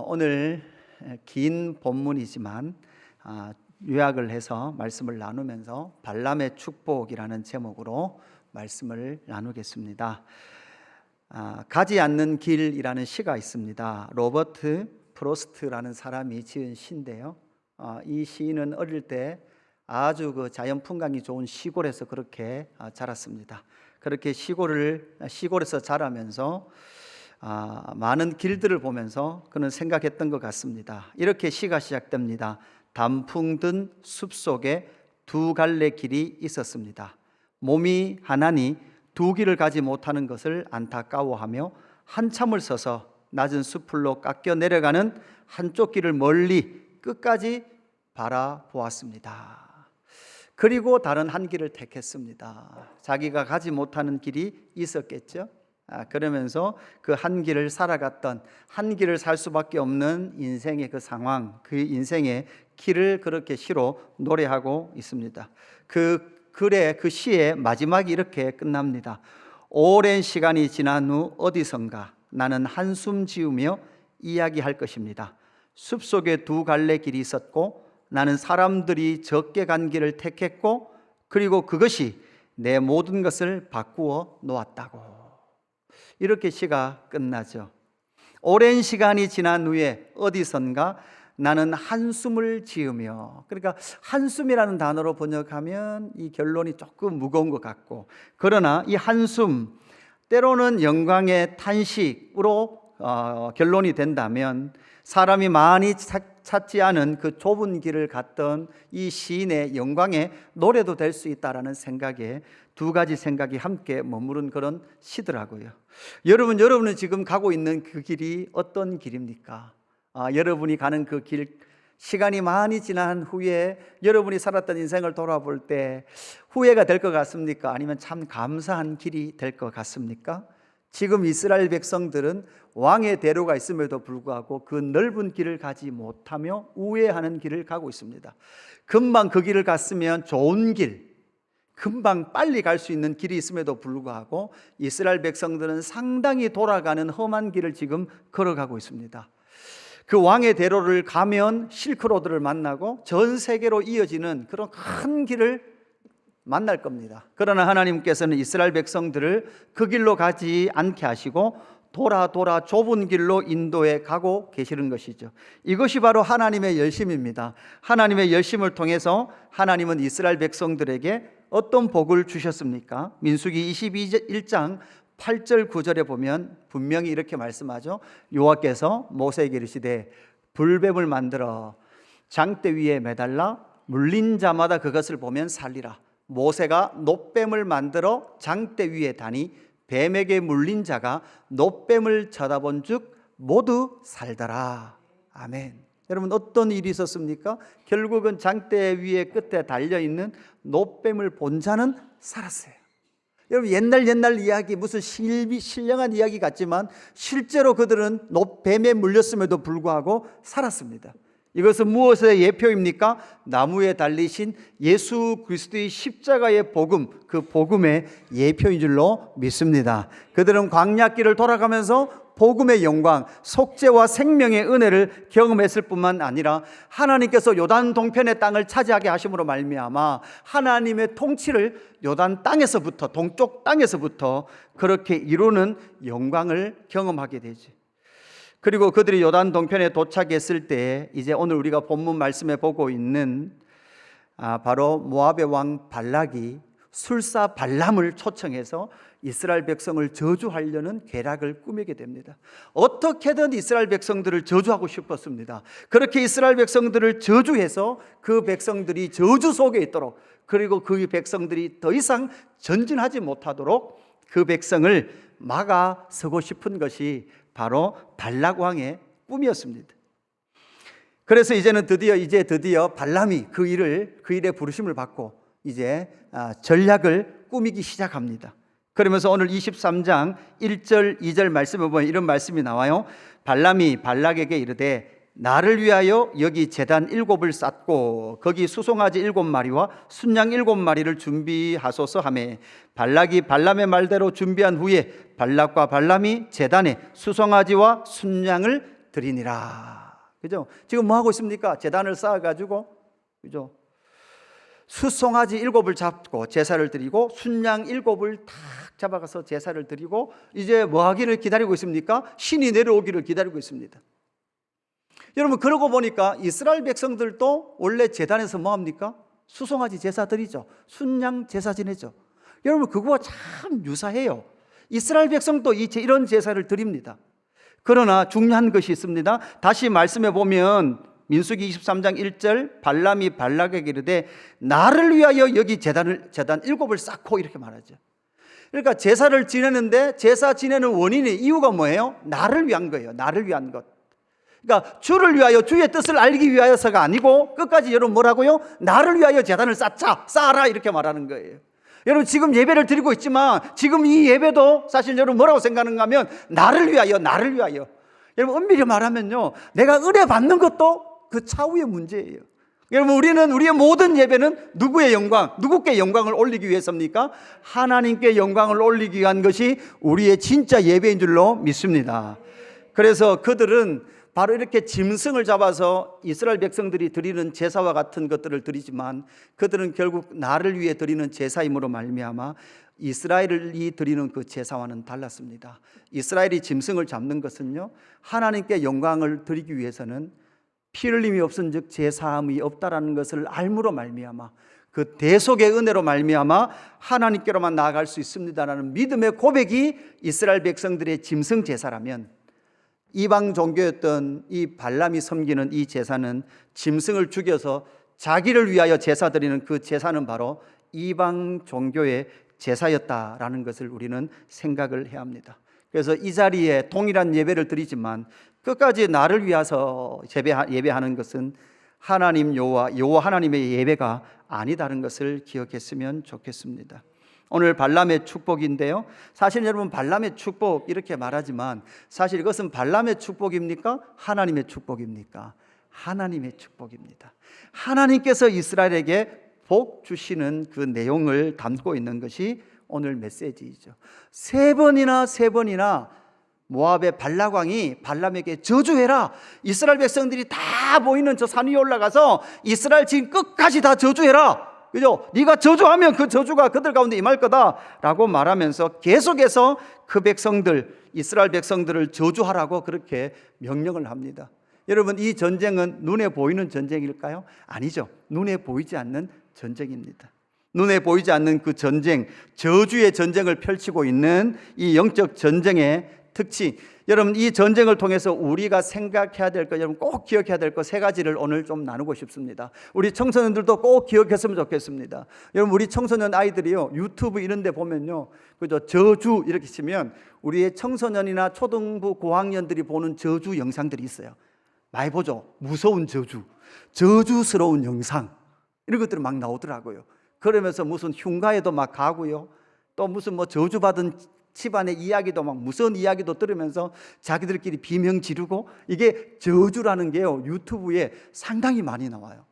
오늘 긴 본문이지만 요약을 해서 말씀을 나누면서 발람의 축복이라는 제목으로 말씀을 나누겠습니다. 가지 않는 길이라는 시가 있습니다. 로버트 프로스트라는 사람이 지은 시인데요. 이 시인은 어릴 때 아주 자연 풍광이 좋은 시골에서 그렇게 자랐습니다. 그렇게 시골에서 자라면서 많은 길들을 보면서 그는 생각했던 것 같습니다. 이렇게 시가 시작됩니다. 단풍 든 숲속에 두 갈래 길이 있었습니다. 몸이 하나니 두 길을 가지 못하는 것을 안타까워하며 한참을 서서 낮은 숲으로 깎여 내려가는 한쪽 길을 멀리 끝까지 바라보았습니다. 그리고 다른 한 길을 택했습니다. 자기가 가지 못하는 길이 있었겠죠. 그러면서 그 한 길을 살아갔던, 한 길을 살 수밖에 없는 인생의 그 상황, 그 인생의 길을 그렇게 시로 노래하고 있습니다. 그 시의 마지막이 이렇게 끝납니다. 오랜 시간이 지난 후 어디선가 나는 한숨 지으며 이야기할 것입니다. 숲속에 두 갈래 길이 있었고 나는 사람들이 적게 간 길을 택했고 그리고 그것이 내 모든 것을 바꾸어 놓았다고. 이렇게 시가 끝나죠. 오랜 시간이 지난 후에 어디선가 나는 한숨을 지으며, 그러니까 한숨이라는 단어로 번역하면 이 결론이 조금 무거운 것 같고, 그러나 이 한숨 때로는 영광의 탄식으로 결론이 된다면 사람이 많이 찾지 않은 그 좁은 길을 갔던 이 시인의 영광의 노래도 될 수 있다라는 생각에 두 가지 생각이 함께 머무른 그런 시더라고요. 여러분은 지금 가고 있는 그 길이 어떤 길입니까? 여러분이 가는 그 길, 시간이 많이 지난 후에 여러분이 살았던 인생을 돌아볼 때 후회가 될 것 같습니까? 아니면 참 감사한 길이 될 것 같습니까? 지금 이스라엘 백성들은 왕의 대로가 있음에도 불구하고 그 넓은 길을 가지 못하며 우회하는 길을 가고 있습니다. 금방 그 길을 갔으면 좋은 길, 금방 빨리 갈 수 있는 길이 있음에도 불구하고 이스라엘 백성들은 상당히 돌아가는 험한 길을 지금 걸어가고 있습니다. 그 왕의 대로를 가면 실크로드를 만나고 전 세계로 이어지는 그런 큰 길을 만날 겁니다. 그러나 하나님께서는 이스라엘 백성들을 그 길로 가지 않게 하시고 돌아 좁은 길로 인도해 가고 계시는 것이죠. 이것이 바로 하나님의 열심입니다. 하나님의 열심을 통해서 하나님은 이스라엘 백성들에게 어떤 복을 주셨습니까? 민수기 21장 8절 9절에 보면 분명히 이렇게 말씀하죠. 여호와께서 모세에게 이르시되 불뱀을 만들어 장대 위에 매달라 물린 자마다 그것을 보면 살리라. 모세가 놋뱀을 만들어 장대 위에 다니 뱀에게 물린 자가 놋뱀을 쳐다본 즉 모두 살더라. 아멘. 여러분, 어떤 일이 있었습니까? 결국은 장대 위에 끝에 달려있는 놋뱀을 본 자는 살았어요. 여러분, 옛날 이야기, 무슨 신령한 이야기 같지만 실제로 그들은 놋뱀에 물렸음에도 불구하고 살았습니다. 이것은 무엇의 예표입니까? 나무에 달리신 예수 그리스도의 십자가의 복음, 그 복음의 예표인 줄로 믿습니다. 그들은 광야길을 돌아가면서 복음의 영광, 속죄와 생명의 은혜를 경험했을 뿐만 아니라 하나님께서 요단 동편의 땅을 차지하게 하심으로 말미암아 하나님의 통치를 요단 땅에서부터, 동쪽 땅에서부터 그렇게 이루는 영광을 경험하게 되죠. 그리고 그들이 요단 동편에 도착했을 때 이제 오늘 우리가 본문 말씀에 보고 있는 바로 모압의 왕 발락이 술사 발람을 초청해서 이스라엘 백성을 저주하려는 계략을 꾸미게 됩니다. 어떻게든 이스라엘 백성들을 저주하고 싶었습니다. 그렇게 이스라엘 백성들을 저주해서 그 백성들이 저주 속에 있도록, 그리고 그 백성들이 더 이상 전진하지 못하도록 그 백성을 막아서고 싶은 것이 바로 발락 왕의 꿈이었습니다. 그래서 드디어 발람이 그 일에 부르심을 받고 이제 전략을 꾸미기 시작합니다. 그러면서 오늘 23장 1절 2절 말씀에 보면 이런 말씀이 나와요. 발람이 발락에게 이르되 나를 위하여 여기 제단 7을 쌓고 거기 수송아지 7마리와 순양 7마리를 준비하소서 하매 발락이 발람의 말대로 준비한 후에 발락과 발람이 제단에 수송아지와 순양을 드리니라. 그죠? 지금 뭐 하고 있습니까? 제단을 쌓아가지고, 그죠? 숫송아지 7을 잡고 제사를 드리고 순양 7을 탁 잡아가서 제사를 드리고 이제 뭐 하기를 기다리고 있습니까? 신이 내려오기를 기다리고 있습니다. 여러분, 그러고 보니까 이스라엘 백성들도 원래 제단에서 뭐 합니까? 수송아지 제사 드리죠. 순양 제사 지내죠. 여러분, 그거와 참 유사해요. 이스라엘 백성도 이런 제사를 드립니다. 그러나 중요한 것이 있습니다. 다시 말씀해 보면 민수기 23장 1절, 발람이 발락에게 이르되 나를 위하여 여기 제단 7을 쌓고, 이렇게 말하죠. 그러니까 제사를 지내는데 제사 지내는 원인이, 이유가 뭐예요? 나를 위한 거예요. 나를 위한 것. 그러니까 주를 위하여, 주의 뜻을 알기 위하여서가 아니고 끝까지 여러분 뭐라고요? 나를 위하여 제단을 쌓아라, 이렇게 말하는 거예요. 여러분, 지금 예배를 드리고 있지만 지금 이 예배도 사실 여러분 뭐라고 생각하는가 하면 나를 위하여. 여러분, 엄밀히 말하면요, 내가 은혜 받는 것도 그 차후의 문제예요. 여러분, 우리의 모든 예배는 누구의 영광, 누구께 영광을 올리기 위해서입니까? 하나님께 영광을 올리기 위한 것이 우리의 진짜 예배인 줄로 믿습니다. 그래서 그들은 바로 이렇게 짐승을 잡아서 이스라엘 백성들이 드리는 제사와 같은 것들을 드리지만 그들은 결국 나를 위해 드리는 제사임으로 말미암아 이스라엘이 드리는 그 제사와는 달랐습니다. 이스라엘이 짐승을 잡는 것은요, 하나님께 영광을 드리기 위해서는 피 흘림이 없은즉 제사함이 없다라는 것을 알므로 말미암아 그 대속의 은혜로 말미암아 하나님께로만 나아갈 수 있습니다라는 믿음의 고백이 이스라엘 백성들의 짐승 제사라면, 이방 종교였던 이 발람이 섬기는 이 제사는 짐승을 죽여서 자기를 위하여 제사 드리는 그 제사는 바로 이방 종교의 제사였다라는 것을 우리는 생각을 해야 합니다. 그래서 이 자리에 동일한 예배를 드리지만 끝까지 나를 위해서 예배하는 것은 하나님 여호와 하나님의 예배가 아니다는 것을 기억했으면 좋겠습니다. 오늘 발람의 축복인데요, 사실 여러분, 발람의 축복 이렇게 말하지만 사실 이것은 발람의 축복입니까? 하나님의 축복입니까? 하나님의 축복입니다. 하나님께서 이스라엘에게 복 주시는 그 내용을 담고 있는 것이 오늘 메시지이죠. 세 번이나 모압의 발락 왕이 발람에게 저주해라, 이스라엘 백성들이 다 보이는 저 산 위에 올라가서 이스라엘 지금 끝까지 다 저주해라, 그죠? 네가 저주하면 그 저주가 그들 가운데 임할 거다라고 말하면서 계속해서 그 백성들, 이스라엘 백성들을 저주하라고 그렇게 명령을 합니다. 여러분, 이 전쟁은 눈에 보이는 전쟁일까요? 아니죠. 눈에 보이지 않는 전쟁입니다. 눈에 보이지 않는 그 전쟁, 저주의 전쟁을 펼치고 있는 이 영적 전쟁의 특징, 여러분, 이 전쟁을 통해서 우리가 생각해야 될 것, 여러분 꼭 기억해야 될 것 세 가지를 오늘 좀 나누고 싶습니다. 우리 청소년들도 꼭 기억했으면 좋겠습니다. 여러분, 우리 청소년 아이들이요, 유튜브 이런 데 보면요, 그죠, 저주 이렇게 치면 우리의 청소년이나 초등부 고학년들이 보는 저주 영상들이 있어요. 많이 보죠. 무서운 저주, 저주스러운 영상, 이런 것들이 막 나오더라고요. 그러면서 무슨 흉가에도 막 가고요, 또 무슨 뭐 저주받은 집안의 이야기도 막 무서운 이야기도 들으면서 자기들끼리 비명 지르고, 이게 저주라는 게요, 유튜브에 상당히 많이 나와요.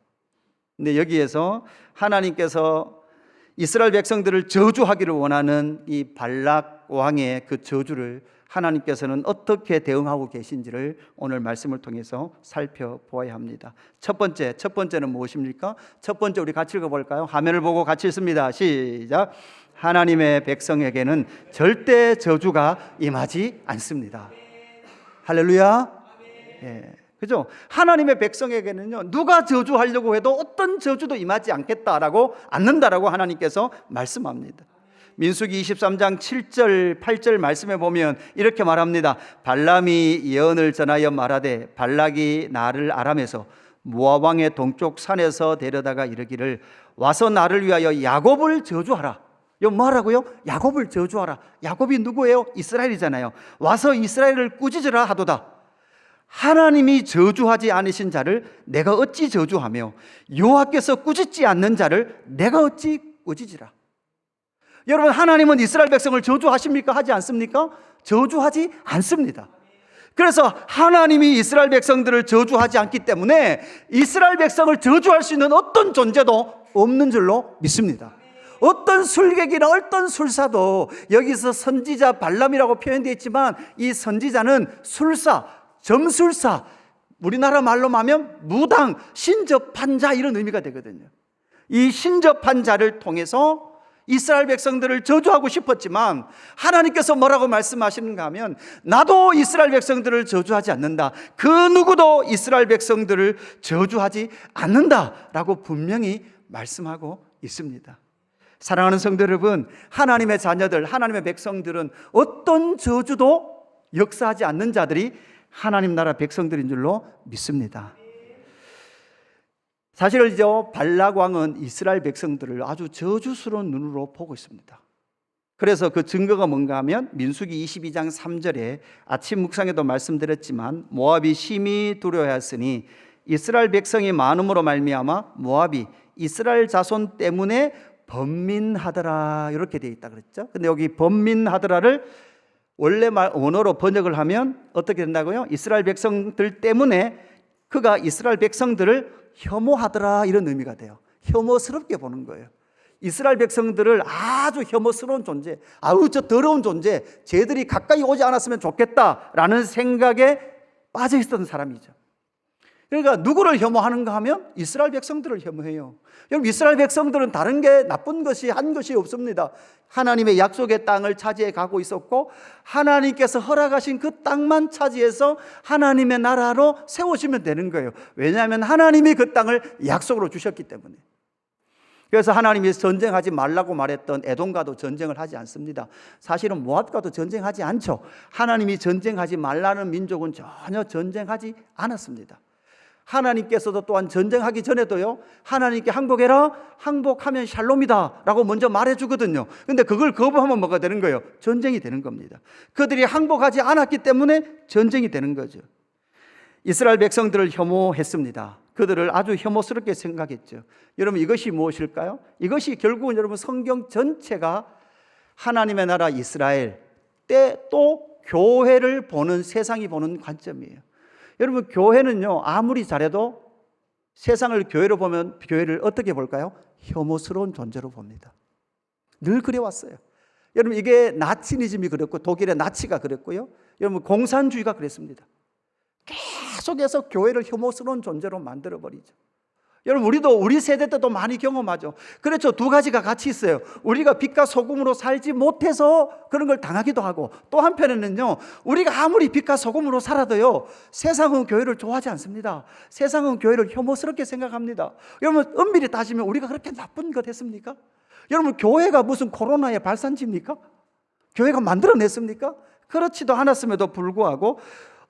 근데 여기에서 하나님께서 이스라엘 백성들을 저주하기를 원하는 이 발락 왕의 그 저주를 하나님께서는 어떻게 대응하고 계신지를 오늘 말씀을 통해서 살펴보아야 합니다. 첫 번째는 무엇입니까? 첫 번째 우리 같이 읽어볼까요? 화면을 보고 같이 읽습니다. 시작. 하나님의 백성에게는 절대 저주가 임하지 않습니다. 할렐루야. 예, 그죠? 하나님의 백성에게는요, 누가 저주하려고 해도 어떤 저주도 임하지 않는다라고 하나님께서 말씀합니다. 민수기 23장 7절 8절 말씀에 보면 이렇게 말합니다. 발람이 예언을 전하여 말하되 발락이 나를 아람에서 모압 왕의 동쪽 산에서 데려다가 이르기를 와서 나를 위하여 야곱을 저주하라. 이거 뭐라고요? 야곱을 저주하라. 야곱이 누구예요? 이스라엘이잖아요. 와서 이스라엘을 꾸짖으라 하도다. 하나님이 저주하지 않으신 자를 내가 어찌 저주하며 여호와께서 꾸짖지 않는 자를 내가 어찌 꾸짖으라. 여러분, 하나님은 이스라엘 백성을 저주하십니까? 하지 않습니까? 저주하지 않습니다. 그래서 하나님이 이스라엘 백성들을 저주하지 않기 때문에 이스라엘 백성을 저주할 수 있는 어떤 존재도 없는 줄로 믿습니다. 어떤 술객이나 어떤 술사도, 여기서 선지자 발람이라고 표현되어 있지만 이 선지자는 술사, 점술사, 우리나라 말로 하면 무당, 신접한 자 이런 의미가 되거든요. 이 신접한 자를 통해서 이스라엘 백성들을 저주하고 싶었지만 하나님께서 뭐라고 말씀하시는가 하면 나도 이스라엘 백성들을 저주하지 않는다. 그 누구도 이스라엘 백성들을 저주하지 않는다라고 분명히 말씀하고 있습니다. 사랑하는 성도 여러분, 하나님의 자녀들, 하나님의 백성들은 어떤 저주도 역사하지 않는 자들이 하나님 나라 백성들인 줄로 믿습니다. 사실은요, 발락 왕은 이스라엘 백성들을 아주 저주스러운 눈으로 보고 있습니다. 그래서 그 증거가 뭔가 하면 민수기 22장 3절에 아침 묵상에도 말씀드렸지만 모압이 심히 두려워하였으니 이스라엘 백성이 많음으로 말미암아 모압이 이스라엘 자손 때문에 번민하더라 이렇게 되어 있다 그랬죠. 근데 여기 번민하더라를 원래 원어로 번역을 하면 어떻게 된다고요? 이스라엘 백성들 때문에 그가 이스라엘 백성들을 혐오하더라 이런 의미가 돼요. 혐오스럽게 보는 거예요. 이스라엘 백성들을 아주 혐오스러운 존재, 아우 저 더러운 존재, 쟤들이 가까이 오지 않았으면 좋겠다라는 생각에 빠져 있었던 사람이죠. 그러니까 누구를 혐오하는가 하면 이스라엘 백성들을 혐오해요. 여러분, 이스라엘 백성들은 다른 게 나쁜 것이 한 것이 없습니다. 하나님의 약속의 땅을 차지해 가고 있었고 하나님께서 허락하신 그 땅만 차지해서 하나님의 나라로 세우시면 되는 거예요. 왜냐하면 하나님이 그 땅을 약속으로 주셨기 때문에. 그래서 하나님이 전쟁하지 말라고 말했던 에돔과도 전쟁을 하지 않습니다. 사실은 모압과도 전쟁하지 않죠. 하나님이 전쟁하지 말라는 민족은 전혀 전쟁하지 않았습니다. 하나님께서도 또한 전쟁하기 전에도요, 하나님께 항복해라, 항복하면 샬롬이다 라고 먼저 말해주거든요. 근데 그걸 거부하면 뭐가 되는 거예요? 전쟁이 되는 겁니다. 그들이 항복하지 않았기 때문에 전쟁이 되는 거죠. 이스라엘 백성들을 혐오했습니다. 그들을 아주 혐오스럽게 생각했죠. 여러분, 이것이 무엇일까요? 이것이 결국은 여러분 성경 전체가 하나님의 나라 이스라엘 때 또 교회를 보는, 세상이 보는 관점이에요. 여러분, 교회는요, 아무리 잘해도 세상을 교회로 보면 교회를 어떻게 볼까요? 혐오스러운 존재로 봅니다. 늘 그래왔어요. 여러분, 이게 나치니즘이 그랬고 독일의 나치가 그랬고요, 여러분 공산주의가 그랬습니다. 계속해서 교회를 혐오스러운 존재로 만들어버리죠. 여러분, 우리도 우리 세대 때도 많이 경험하죠. 그렇죠. 두 가지가 같이 있어요. 우리가 빛과 소금으로 살지 못해서 그런 걸 당하기도 하고, 또 한편에는요, 우리가 아무리 빛과 소금으로 살아도요, 세상은 교회를 좋아하지 않습니다. 세상은 교회를 혐오스럽게 생각합니다. 여러분, 엄밀히 따지면 우리가 그렇게 나쁜 것 했습니까? 여러분, 교회가 무슨 코로나의 발산지입니까? 교회가 만들어냈습니까? 그렇지도 않았음에도 불구하고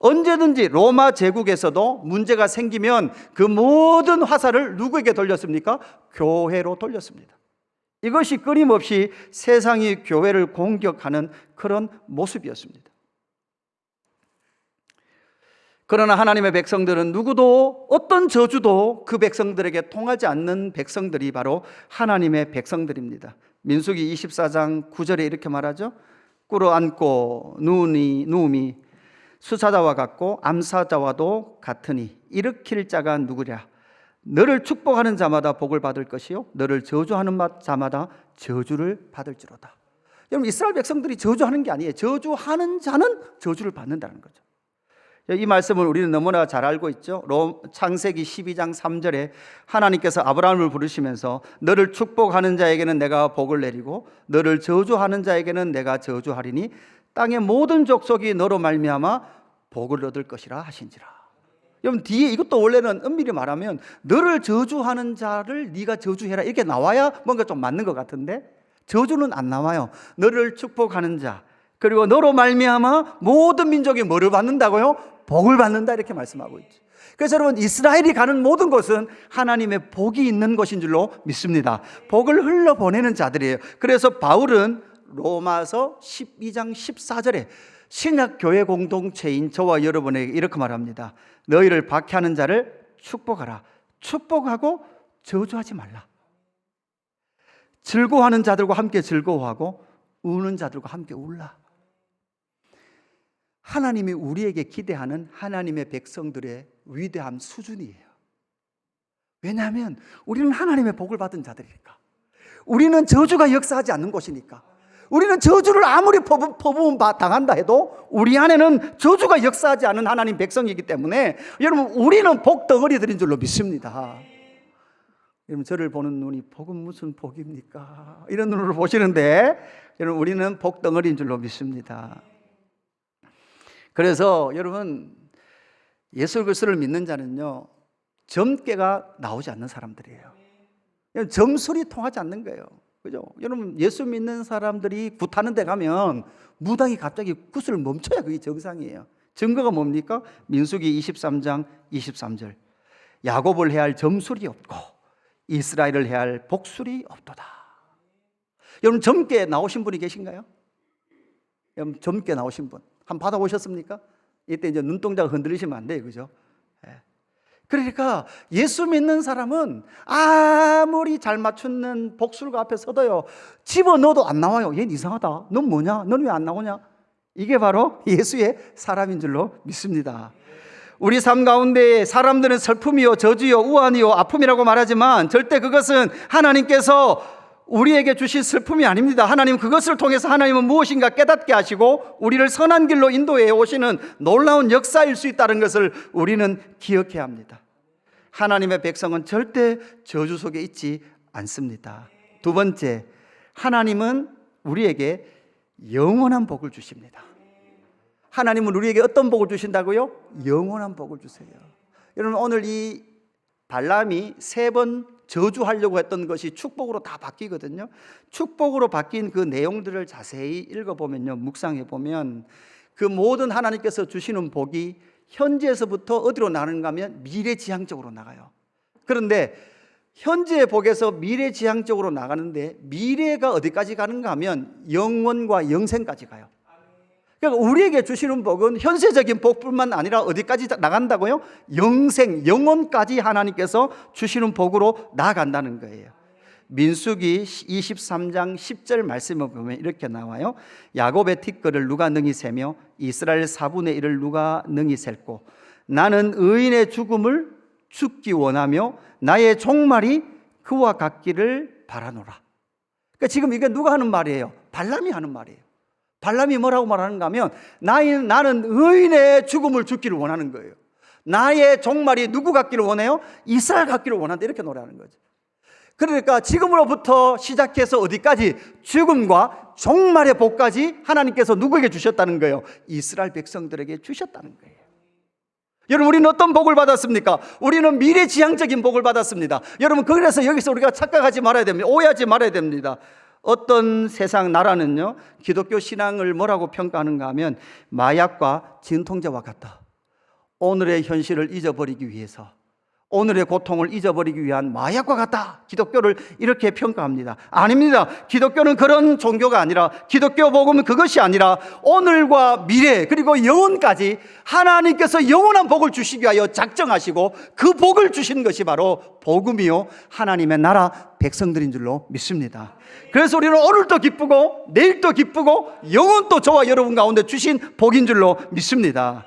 언제든지 로마 제국에서도 문제가 생기면 그 모든 화살을 누구에게 돌렸습니까? 교회로 돌렸습니다. 이것이 끊임없이 세상이 교회를 공격하는 그런 모습이었습니다. 그러나 하나님의 백성들은 누구도 어떤 저주도 그 백성들에게 통하지 않는 백성들이 바로 하나님의 백성들입니다. 민수기 24장 9절에 이렇게 말하죠. 꿇어 앉고 누움이 수사자와 같고 암사자와도 같으니 일으킬 자가 누구랴. 너를 축복하는 자마다 복을 받을 것이요 너를 저주하는 자마다 저주를 받을지로다. 여러분, 이스라엘 백성들이 저주하는 게 아니에요. 저주하는 자는 저주를 받는다는 거죠. 이 말씀을 우리는 너무나 잘 알고 있죠. 창세기 12장 3절에 하나님께서 아브라함을 부르시면서 너를 축복하는 자에게는 내가 복을 내리고 너를 저주하는 자에게는 내가 저주하리니 땅의 모든 족속이 너로 말미암아 복을 얻을 것이라 하신지라. 여러분, 뒤에 이것도 원래는 엄밀히 말하면 너를 저주하는 자를 네가 저주해라 이렇게 나와야 뭔가 좀 맞는 것 같은데 저주는 안 나와요. 너를 축복하는 자, 그리고 너로 말미암아 모든 민족이 뭐를 받는다고요? 복을 받는다 이렇게 말씀하고 있죠. 그래서 여러분, 이스라엘이 가는 모든 곳은 하나님의 복이 있는 곳인 줄로 믿습니다. 복을 흘러보내는 자들이에요. 그래서 바울은 로마서 12장 14절에 신약 교회 공동체인 저와 여러분에게 이렇게 말합니다. 너희를 박해하는 자를 축복하라. 축복하고 저주하지 말라. 즐거워하는 자들과 함께 즐거워하고 우는 자들과 함께 울라. 하나님이 우리에게 기대하는 하나님의 백성들의 위대한 수준이에요. 왜냐하면 우리는 하나님의 복을 받은 자들이니까. 우리는 저주가 역사하지 않는 곳이니까. 우리는 저주를 아무리 퍼부음 당한다 해도 우리 안에는 저주가 역사하지 않은 하나님 백성이기 때문에 여러분, 우리는 복덩어리들인 줄로 믿습니다. 여러분, 저를 보는 눈이 복은 무슨 복입니까? 이런 눈으로 보시는데, 여러분, 우리는 복덩어리인 줄로 믿습니다. 그래서 여러분, 예수 그리스도를 믿는 자는요, 점괘가 나오지 않는 사람들이에요. 점술이 통하지 않는 거예요. 그죠? 여러분, 예수 믿는 사람들이 굿하는 데 가면 무당이 갑자기 굿을 멈춰야 그게 정상이에요. 증거가 뭡니까? 민수기 23장 23절. 야곱을 해할 점술이 없고 이스라엘을 해할 복술이 없도다. 여러분, 점괘 나오신 분이 계신가요? 여러분, 점괘 나오신 분 한번 받아보셨습니까? 이때 이제 눈동자가 흔들리시면 안 돼요. 그죠? 그러니까 예수 믿는 사람은 아무리 잘 맞추는 복술가 앞에 서도요, 집어넣어도 안 나와요. 얘는 이상하다. 넌 뭐냐? 넌 왜 안 나오냐? 이게 바로 예수의 사람인 줄로 믿습니다. 우리 삶 가운데 사람들은 슬픔이요, 저주요, 우환이요, 아픔이라고 말하지만 절대 그것은 하나님께서 우리에게 주신 슬픔이 아닙니다. 하나님, 그것을 통해서 하나님은 무엇인가 깨닫게 하시고 우리를 선한 길로 인도해 오시는 놀라운 역사일 수 있다는 것을 우리는 기억해야 합니다. 하나님의 백성은 절대 저주 속에 있지 않습니다. 두 번째, 하나님은 우리에게 영원한 복을 주십니다. 하나님은 우리에게 어떤 복을 주신다고요? 영원한 복을 주세요. 여러분, 오늘 이 발람이 3번 저주하려고 했던 것이 축복으로 다 바뀌거든요. 축복으로 바뀐 그 내용들을 자세히 읽어보면요, 묵상해보면 그 모든 하나님께서 주시는 복이 현재에서부터 어디로 나가는가 하면 미래지향적으로 나가요. 그런데 현재의 복에서 미래지향적으로 나가는데 미래가 어디까지 가는가 하면 영원과 영생까지 가요. 그러니까 우리에게 주시는 복은 현세적인 복뿐만 아니라 어디까지 나간다고요? 영생, 영원까지 하나님께서 주시는 복으로 나아간다는 거예요. 민수기 23장 10절 말씀을 보면 이렇게 나와요. 야곱의 티끌을 누가 능히 세며 이스라엘 4분의 1을 누가 능히 셀고 나는 의인의 죽음을 죽기 원하며 나의 종말이 그와 같기를 바라노라. 그러니까 지금 이게 누가 하는 말이에요? 발람이 하는 말이에요. 발람이 뭐라고 말하는가 하면 나는 의인의 죽음을 죽기를 원하는 거예요. 나의 종말이 누구 같기를 원해요? 이스라엘 같기를 원한다, 이렇게 노래하는 거죠. 그러니까 지금으로부터 시작해서 어디까지? 죽음과 종말의 복까지 하나님께서 누구에게 주셨다는 거예요? 이스라엘 백성들에게 주셨다는 거예요. 여러분, 우리는 어떤 복을 받았습니까? 우리는 미래지향적인 복을 받았습니다. 여러분, 그래서 여기서 우리가 착각하지 말아야 됩니다. 오해하지 말아야 됩니다. 어떤 세상 나라는요, 기독교 신앙을 뭐라고 평가하는가 하면 마약과 진통제와 같다. 오늘의 현실을 잊어버리기 위해서, 오늘의 고통을 잊어버리기 위한 마약과 같다. 기독교를 이렇게 평가합니다. 아닙니다. 기독교는 그런 종교가 아니라, 기독교 복음은 그것이 아니라 오늘과 미래 그리고 영원까지 하나님께서 영원한 복을 주시기 위하여 작정하시고 그 복을 주신 것이 바로 복음이요, 하나님의 나라 백성들인 줄로 믿습니다. 그래서 우리는 오늘도 기쁘고 내일도 기쁘고 영원도 저와 여러분 가운데 주신 복인 줄로 믿습니다.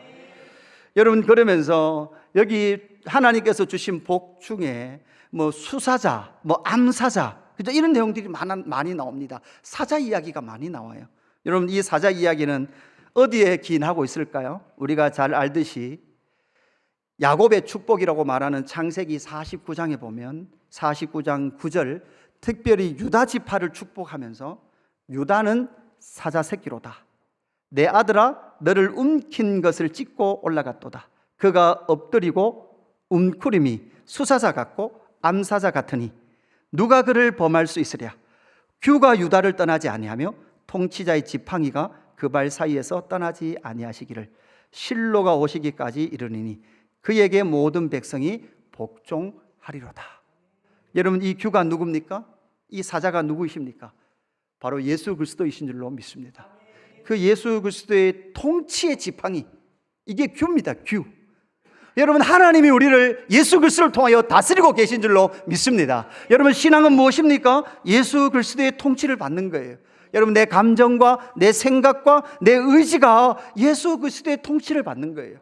여러분, 그러면서 여기 하나님께서 주신 복 중에 뭐 수사자, 뭐 암사자, 그죠? 이런 내용들이 많이 나옵니다. 사자 이야기가 많이 나와요. 여러분, 이 사자 이야기는 어디에 기인하고 있을까요? 우리가 잘 알듯이 야곱의 축복이라고 말하는 창세기 49장에 보면 49장 9절, 특별히 유다 지파를 축복하면서 유다는 사자 새끼로다. 내 아들아, 너를 움킨 것을 찢고 올라갔도다. 그가 엎드리고 움크림이 수사자 같고 암사자 같으니 누가 그를 범할 수 있으랴. 규가 유다를 떠나지 아니하며 통치자의 지팡이가 그 발 사이에서 떠나지 아니하시기를 실로가 오시기까지 이르니니 그에게 모든 백성이 복종하리로다. 여러분, 이 규가 누굽니까? 이 사자가 누구이십니까? 바로 예수 그리스도이신 줄로 믿습니다. 그 예수 그리스도의 통치의 지팡이, 이게 규입니다. 규. 여러분, 하나님이 우리를 예수 그리스도를 통하여 다스리고 계신 줄로 믿습니다. 여러분, 신앙은 무엇입니까? 예수 그리스도의 통치를 받는 거예요. 여러분, 내 감정과 내 생각과 내 의지가 예수 그리스도의 통치를 받는 거예요.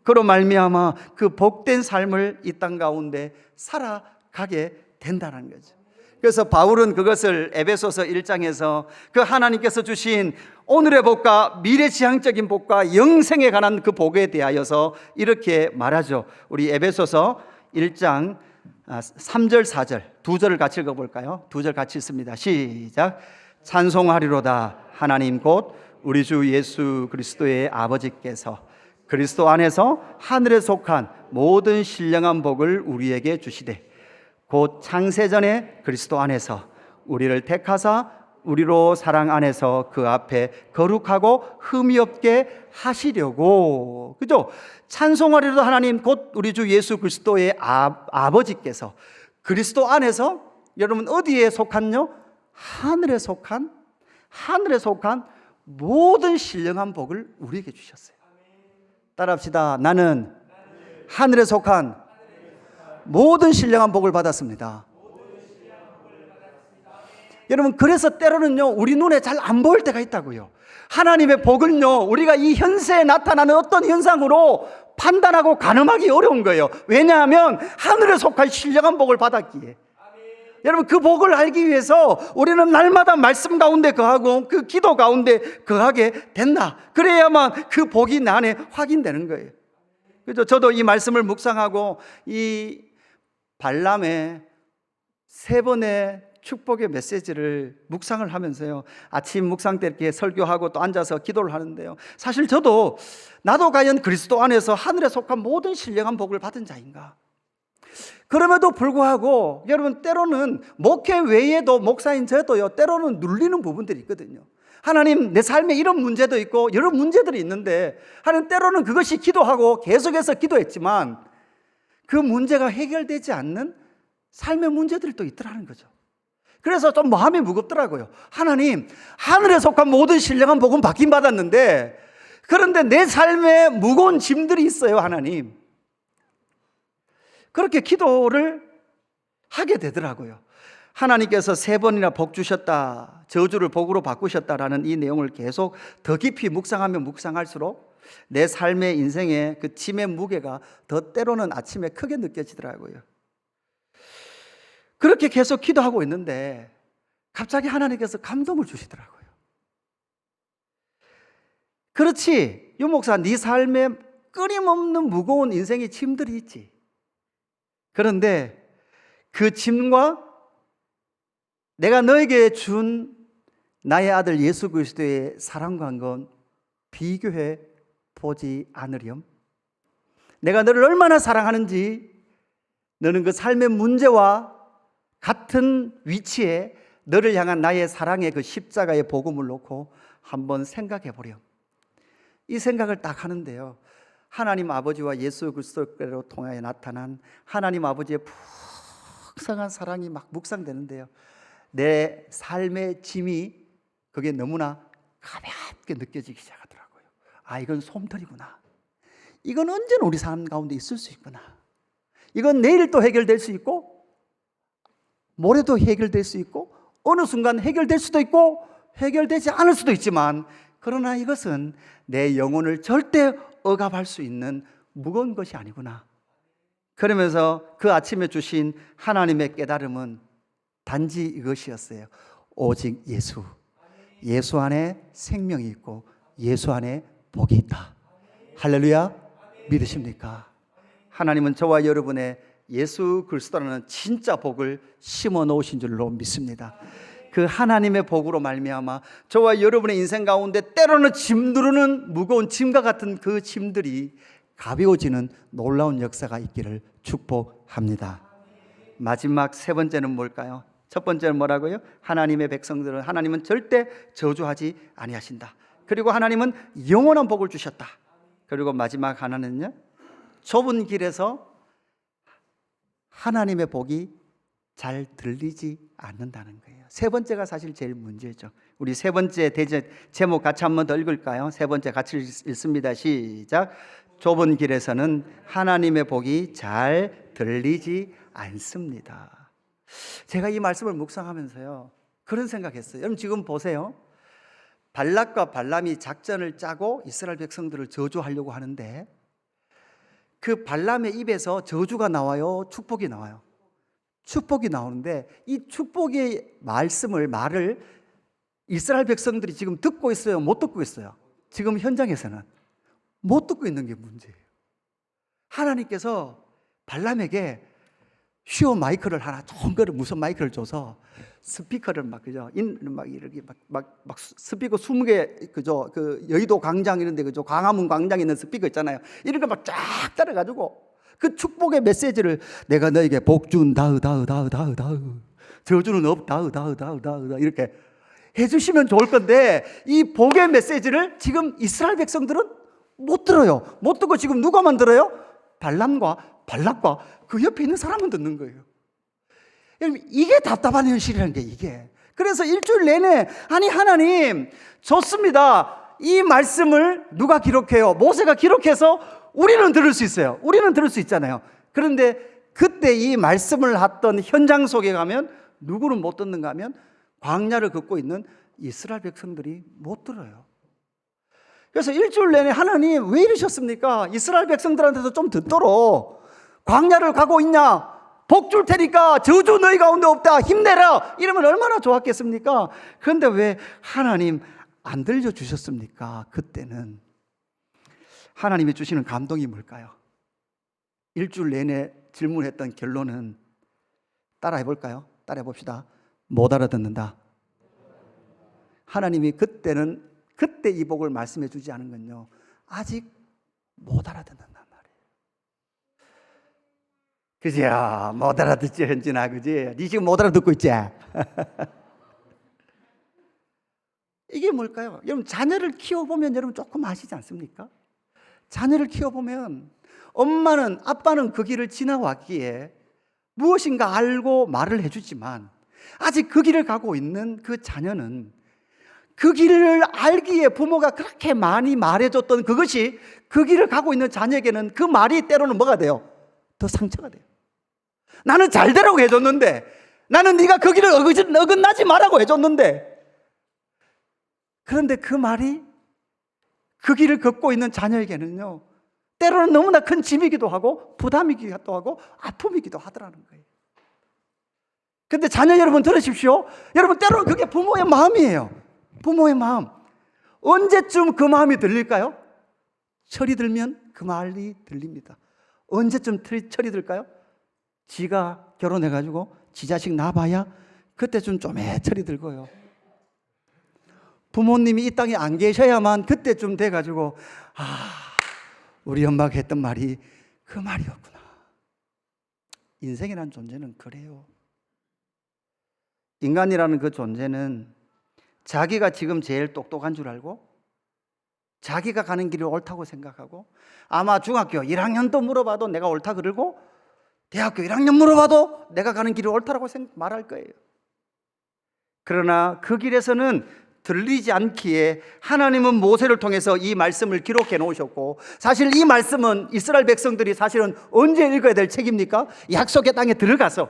그로 말미암아 그 복된 삶을 이 땅 가운데 살아가게 된다는 거죠. 그래서 바울은 그것을 에베소서 1장에서 그 하나님께서 주신 오늘의 복과 미래지향적인 복과 영생에 관한 그 복에 대하여서 이렇게 말하죠. 우리 에베소서 1장 3절 4절 두 절을 같이 읽어볼까요? 두 절 같이 읽습니다. 시작. 찬송하리로다 하나님 곧 우리 주 예수 그리스도의 아버지께서 그리스도 안에서 하늘에 속한 모든 신령한 복을 우리에게 주시되 곧 창세전에 그리스도 안에서 우리를 택하사 우리로 사랑 안에서 그 앞에 거룩하고 흠이 없게 하시려고. 그죠? 찬송하리로다 하나님 곧 우리 주 예수 그리스도의 아버지께서 그리스도 안에서, 여러분 어디에 속한요? 하늘에 속한 모든 신령한 복을 우리에게 주셨어요. 따라합시다. 나는 하늘에 속한 모든 신령한 복을 받았습니다. 여러분, 그래서 때로는요 우리 눈에 잘 안 보일 때가 있다고요. 하나님의 복은요 우리가 이 현세에 나타나는 어떤 현상으로 판단하고 가늠하기 어려운 거예요. 왜냐하면 하늘에 속한 신령한 복을 받았기에. 여러분, 그 복을 알기 위해서 우리는 날마다 말씀 가운데 거하고 그 기도 가운데 거하게 된다. 그래야만 그 복이 내 안에 확인되는 거예요. 그죠? 저도 이 말씀을 묵상하고 이 발람의 세 번의 축복의 메시지를 묵상을 하면서요, 아침 묵상 때 이렇게 설교하고 또 앉아서 기도를 하는데요, 사실 나도 과연 그리스도 안에서 하늘에 속한 모든 신령한 복을 받은 자인가? 그럼에도 불구하고 여러분, 때로는 목회 외에도 목사인 저도요 때로는 눌리는 부분들이 있거든요. 하나님, 내 삶에 이런 문제도 있고 여러 문제들이 있는데, 하나님, 때로는 그것이 기도하고 계속해서 기도했지만 그 문제가 해결되지 않는 삶의 문제들이 또 있더라는 거죠. 그래서 좀 마음이 무겁더라고요. 하나님, 하늘에 속한 모든 신령한 복은 받긴 받았는데, 그런데 내 삶에 무거운 짐들이 있어요. 하나님, 그렇게 기도를 하게 되더라고요. 하나님께서 세 번이나 복 주셨다, 저주를 복으로 바꾸셨다라는 이 내용을 계속 더 깊이 묵상하면 묵상할수록 내 삶의 인생의 그 짐의 무게가 더 때로는 아침에 크게 느껴지더라고요. 그렇게 계속 기도하고 있는데 갑자기 하나님께서 감동을 주시더라고요. 그렇지, 유 목사, 네 삶에 끊임없는 무거운 인생의 짐들이 있지. 그런데 그 짐과 내가 너에게 준 나의 아들 예수 그리스도의 사랑과 건 비교해 보지 않으렴. 내가 너를 얼마나 사랑하는지 너는 그 삶의 문제와 같은 위치에 너를 향한 나의 사랑의 그 십자가의 복음을 놓고 한번 생각해 보렴. 이 생각을 딱 하는데요, 하나님 아버지와 예수 그리스도로 통하여 나타난 하나님 아버지의 풍성한 사랑이 막 묵상되는데요, 내 삶의 짐이 그게 너무나 가볍게 느껴지기 시작하더라고요. 아, 이건 솜털이구나. 이건 언제나 우리 삶 가운데 있을 수 있구나. 이건 내일 또 해결될 수 있고 모레도 해결될 수 있고 어느 순간 해결될 수도 있고 해결되지 않을 수도 있지만, 그러나 이것은 내 영혼을 절대 억압할 수 있는 무거운 것이 아니구나. 그러면서 그 아침에 주신 하나님의 깨달음은 단지 이것이었어요. 오직 예수 안에 생명이 있고 예수 안에 복이 있다. 할렐루야. 믿으십니까? 하나님은 저와 여러분의 예수 그리스도라는 진짜 복을 심어 놓으신 줄로 믿습니다. 그 하나님의 복으로 말미암아 저와 여러분의 인생 가운데 때로는 짐두르는 무거운 짐과 같은 그 짐들이 가벼워지는 놀라운 역사가 있기를 축복합니다. 마지막 세 번째는 뭘까요? 첫 번째는 뭐라고요? 하나님의 백성들은 하나님은 절대 저주하지 아니하신다. 그리고 하나님은 영원한 복을 주셨다. 그리고 마지막 하나는요, 좁은 길에서 하나님의 복이 잘 들리지 않는다는 거예요. 세 번째가 사실 제일 문제죠. 우리 세 번째 제목 같이 한번 더 읽을까요? 세 번째 같이 읽습니다. 시작. 좁은 길에서는 하나님의 복이 잘 들리지 않습니다. 제가 이 말씀을 묵상하면서요, 그런 생각했어요. 여러분 지금 보세요. 발락과 발람이 작전을 짜고 이스라엘 백성들을 저주하려고 하는데 그 발람의 입에서 저주가 나와요, 축복이 나와요? 축복이 나오는데 이 축복의 말을 이스라엘 백성들이 지금 듣고 있어요? 못 듣고 있어요? 지금 현장에서는 못 듣고 있는 게 문제예요. 하나님께서 발람에게 슈어 마이크를 하나 좋은 거를 무슨 마이크를 줘서 스피커를 막 그죠? 막 이렇게 막 스피커 20개 그죠? 그 여의도 광장 이런 데 그죠? 광화문 광장에 있는 스피커 있잖아요. 이런 거 막 쫙 따라 가지고 그 축복의 메시지를 내가 너에게 복 준다 다으 저주는 없다 다으 이렇게 해 주시면 좋을 건데 이 복의 메시지를 지금 이스라엘 백성들은 못 들어요. 못 듣고 지금 누가만 들어요? 발람과 발락과 그 옆에 있는 사람은 듣는 거예요. 여러분, 이게 답답한 현실이라는 게 이게. 그래서 일주일 내내 아니 하나님 좋습니다. 이 말씀을 누가 기록해요? 모세가 기록해서 우리는 들을 수 있어요. 우리는 들을 수 있잖아요. 그런데 그때 이 말씀을 했던 현장 속에 가면 누구는 못 듣는가 하면 광야를 걷고 있는 이스라엘 백성들이 못 들어요. 그래서 일주일 내내 하나님 왜 이러셨습니까? 이스라엘 백성들한테도 좀 듣도록 광야를 가고 있냐? 복 줄 테니까 저주 너희 가운데 없다 힘내라 이러면 얼마나 좋았겠습니까? 그런데 왜 하나님 안 들려주셨습니까? 그때는 하나님이 주시는 감동이 뭘까요? 일주일 내내 질문했던 결론은 따라해 볼까요? 따라해 봅시다. 못 알아듣는다. 하나님이 그때 이 복을 말씀해 주지 않은 건요 아직 못 알아듣는단 말이에요. 그지? 못 알아듣지 현진아, 그지? 니 지금 못 알아듣고 있지? 이게 뭘까요? 여러분 자녀를 키워보면 여러분 조금 아시지 않습니까? 자녀를 키워보면 엄마는 아빠는 그 길을 지나왔기에 무엇인가 알고 말을 해주지만 아직 그 길을 가고 있는 그 자녀는 그 길을 알기에 부모가 그렇게 많이 말해줬던 그것이 그 길을 가고 있는 자녀에게는 그 말이 때로는 뭐가 돼요? 더 상처가 돼요. 나는 잘 되라고 해줬는데, 나는 네가 그 길을 어긋나지 말라고 해줬는데, 그런데 그 말이 그 길을 걷고 있는 자녀에게는요 때로는 너무나 큰 짐이기도 하고 부담이기도 하고 아픔이기도 하더라는 거예요. 그런데 자녀 여러분 들으십시오. 여러분 때로는 그게 부모의 마음이에요. 부모의 마음. 언제쯤 그 마음이 들릴까요? 철이 들면 그 말이 들립니다. 언제쯤 철이 들까요? 지가 결혼해가지고 지 자식 낳아봐야 그때쯤 좀에 철이 들고요. 부모님이 이 땅에 안 계셔야만 그때쯤 돼가지고 우리 엄마가 했던 말이 그 말이었구나. 인생이라는 존재는 그래요. 인간이라는 그 존재는 자기가 지금 제일 똑똑한 줄 알고 자기가 가는 길이 옳다고 생각하고 아마 중학교 1학년도 물어봐도 내가 옳다 그러고 대학교 1학년 물어봐도 내가 가는 길이 옳다고 말할 거예요. 그러나 그 길에서는 들리지 않기에 하나님은 모세를 통해서 이 말씀을 기록해 놓으셨고 사실 이 말씀은 이스라엘 백성들이 사실은 언제 읽어야 될 책입니까? 약속의 땅에 들어가서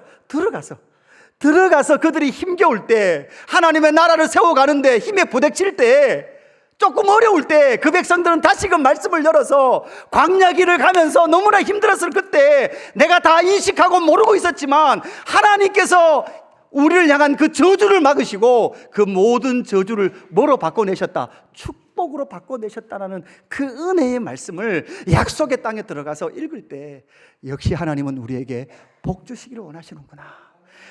그들이 힘겨울 때 하나님의 나라를 세워가는데 힘에 부닥칠 때 조금 어려울 때 그 백성들은 다시금 말씀을 열어서 광야 길을 가면서 너무나 힘들었을 그때 내가 다 인식하고 모르고 있었지만 하나님께서 우리를 향한 그 저주를 막으시고 그 모든 저주를 뭐로 바꿔내셨다? 축복으로 바꿔내셨다라는 그 은혜의 말씀을 약속의 땅에 들어가서 읽을 때 역시 하나님은 우리에게 복 주시기를 원하시는구나.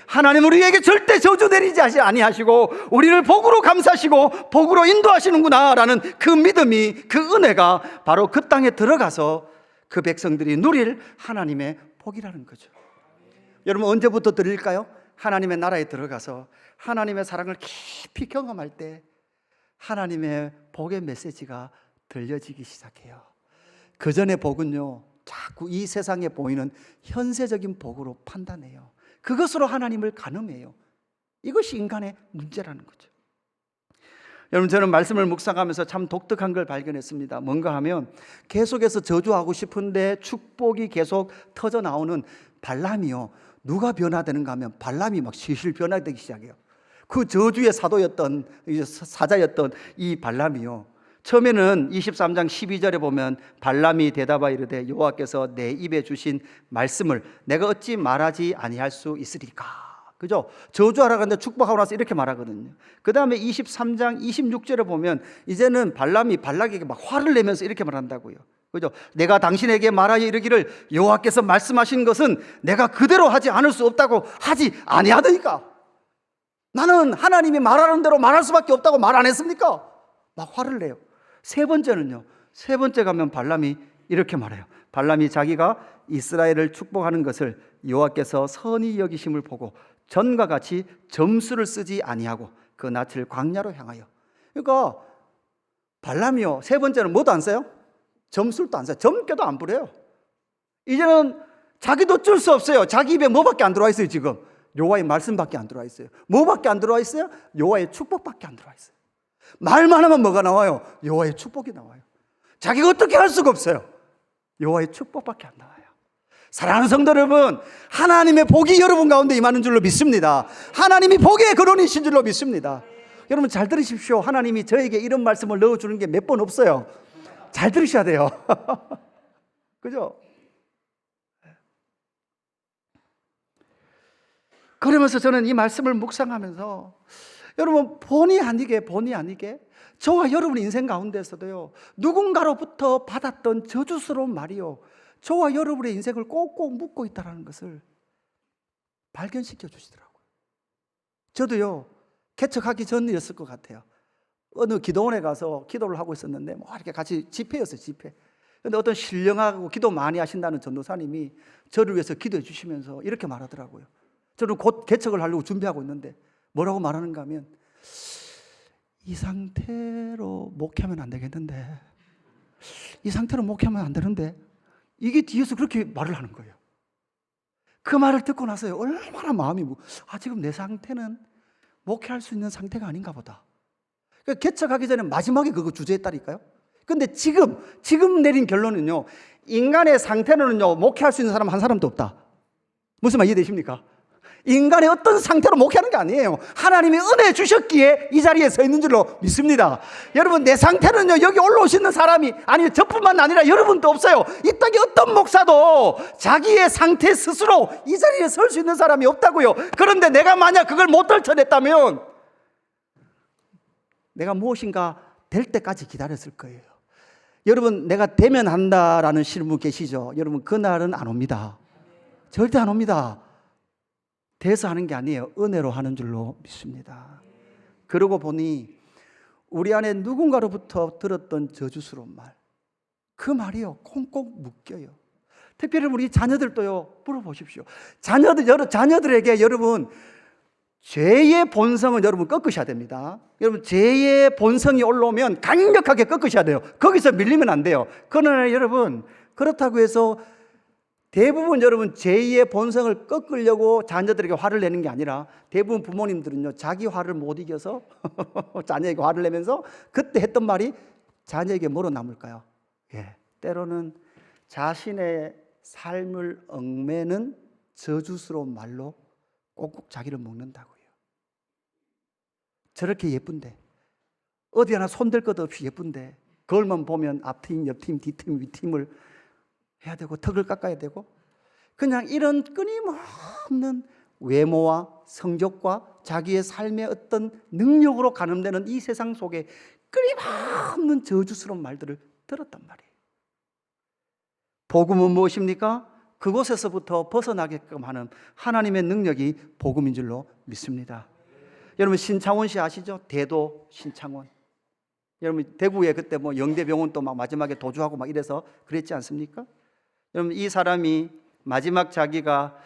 하나님은 우리에게 절대 저주 내리지 아니하시고 우리를 복으로 감사하시고 복으로 인도하시는구나 라는 그 믿음이, 그 은혜가 바로 그 땅에 들어가서 그 백성들이 누릴 하나님의 복이라는 거죠. 여러분 언제부터 들릴까요? 하나님의 나라에 들어가서 하나님의 사랑을 깊이 경험할 때 하나님의 복의 메시지가 들려지기 시작해요. 그 전의 복은요 자꾸 이 세상에 보이는 현세적인 복으로 판단해요. 그것으로 하나님을 가늠해요. 이것이 인간의 문제라는 거죠. 여러분 저는 말씀을 묵상하면서 참 독특한 걸 발견했습니다. 뭔가 하면 계속해서 저주하고 싶은데 축복이 계속 터져 나오는 발람이요 누가 변화되는가 하면 발람이 막 실실 변화되기 시작해요. 그 저주의 사자였던 이 발람이요 처음에는 23장 12절에 보면 발람이 대답하여 이르되 여호와께서 내 입에 주신 말씀을 내가 어찌 말하지 아니할 수 있으리까. 그죠? 저주하라 하는데 축복하고 나서 이렇게 말하거든요. 그 다음에 23장 26절에 보면 이제는 발람이 발락에게 막 화를 내면서 이렇게 말한다고요. 그죠? 내가 당신에게 말하여 이르기를 여호와께서 말씀하신 것은 내가 그대로 하지 않을 수 없다고 하지 아니하더니까. 나는 하나님이 말하는 대로 말할 수밖에 없다고 말 안 했습니까? 막 화를 내요. 세 번째는요. 세 번째 가면 발람이 이렇게 말해요. 발람이 자기가 이스라엘을 축복하는 것을 여호와께서 선히 여기심을 보고 전과 같이 점수를 쓰지 아니하고 그 낯을 광야로 향하여. 그러니까 발람이요. 세 번째는 뭐도 안 써요? 점술도 안 써요. 점괘도 안 부려요. 이제는 자기도 어쩔 수 없어요. 자기 입에 뭐밖에 안 들어와 있어요. 지금 여호와의 말씀밖에 안 들어와 있어요. 뭐밖에 안 들어와 있어요? 여호와의 축복밖에 안 들어와 있어요. 말만 하면 뭐가 나와요? 여호와의 축복이 나와요. 자기가 어떻게 할 수가 없어요. 여호와의 축복밖에 안 나와요. 사랑하는 성도 여러분, 하나님의 복이 여러분 가운데 임하는 줄로 믿습니다. 하나님이 복의 근원이신 줄로 믿습니다. 여러분 잘 들으십시오. 하나님이 저에게 이런 말씀을 넣어주는 게 몇 번 없어요. 잘 들으셔야 돼요. 그죠? 그러면서 저는 이 말씀을 묵상하면서 여러분 본의 아니게 저와 여러분 인생 가운데서도요 누군가로부터 받았던 저주스러운 말이요 저와 여러분의 인생을 꼭꼭 묶고 있다는 것을 발견시켜 주시더라고요. 저도요 개척하기 전이었을 것 같아요. 어느 기도원에 가서 기도를 하고 있었는데 뭐 이렇게 같이 집회였어요. 집회. 근데 어떤 신령하고 기도 많이 하신다는 전도사님이 저를 위해서 기도해 주시면서 이렇게 말하더라고요. 저는 곧 개척을 하려고 준비하고 있는데 뭐라고 말하는가 하면 이 상태로 목회하면 안 되겠는데, 이 상태로 목회하면 안 되는데, 이게 뒤에서 그렇게 말을 하는 거예요. 그 말을 듣고 나서요 얼마나 마음이 지금 내 상태는 목회할 수 있는 상태가 아닌가 보다. 그러니까 개척하기 전에 마지막에 그거 주제했다니까요. 근데 지금 내린 결론은요 인간의 상태로는요 목회할 수 있는 사람 한 사람도 없다. 무슨 말 이해되십니까? 인간의 어떤 상태로 목회하는 게 아니에요. 하나님이 은혜 주셨기에 이 자리에 서 있는 줄로 믿습니다. 여러분 내 상태는요 여기 올라오시는 사람이 아니 저뿐만 아니라 여러분도 없어요. 이 땅에 어떤 목사도 자기의 상태 스스로 이 자리에 설 수 있는 사람이 없다고요. 그런데 내가 만약 그걸 못 떨쳐냈다면 내가 무엇인가 될 때까지 기다렸을 거예요. 여러분 내가 되면 한다라는 신분 계시죠? 여러분 그날은 안 옵니다. 절대 안 옵니다. 돼서 하는 게 아니에요. 은혜로 하는 줄로 믿습니다. 그러고 보니 우리 안에 누군가로부터 들었던 저주스러운 말, 그 말이요 콩콩 묶여요. 특별히 우리 자녀들도요 물어보십시오. 자녀들에게 여러분 죄의 본성은 여러분 꺾으셔야 됩니다. 여러분 죄의 본성이 올라오면 강력하게 꺾으셔야 돼요. 거기서 밀리면 안 돼요. 그러나 여러분 그렇다고 해서 대부분 여러분 제2의 본성을 꺾으려고 자녀들에게 화를 내는 게 아니라 대부분 부모님들은요 자기 화를 못 이겨서 자녀에게 화를 내면서 그때 했던 말이 자녀에게 뭐로 남을까요? 때로는 자신의 삶을 얽매는 저주스러운 말로 꼭꼭 자기를 묶는다고요. 저렇게 예쁜데 어디 하나 손댈 것 없이 예쁜데 그걸만 보면 앞팀, 옆팀, 뒤팀, 위팀을 해야 되고 턱을 깎아야 되고 그냥 이런 끊임없는 외모와 성적과 자기의 삶의 어떤 능력으로 가늠되는 이 세상 속에 끊임없는 저주스러운 말들을 들었단 말이에요. 복음은 무엇입니까? 그곳에서부터 벗어나게끔 하는 하나님의 능력이 복음인 줄로 믿습니다. 여러분 신창원 씨 아시죠? 대도 신창원. 여러분 대구에 그때 뭐 영대병원 또 막 마지막에 도주하고 막 이래서 그랬지 않습니까? 여러분 이 사람이 마지막 자기가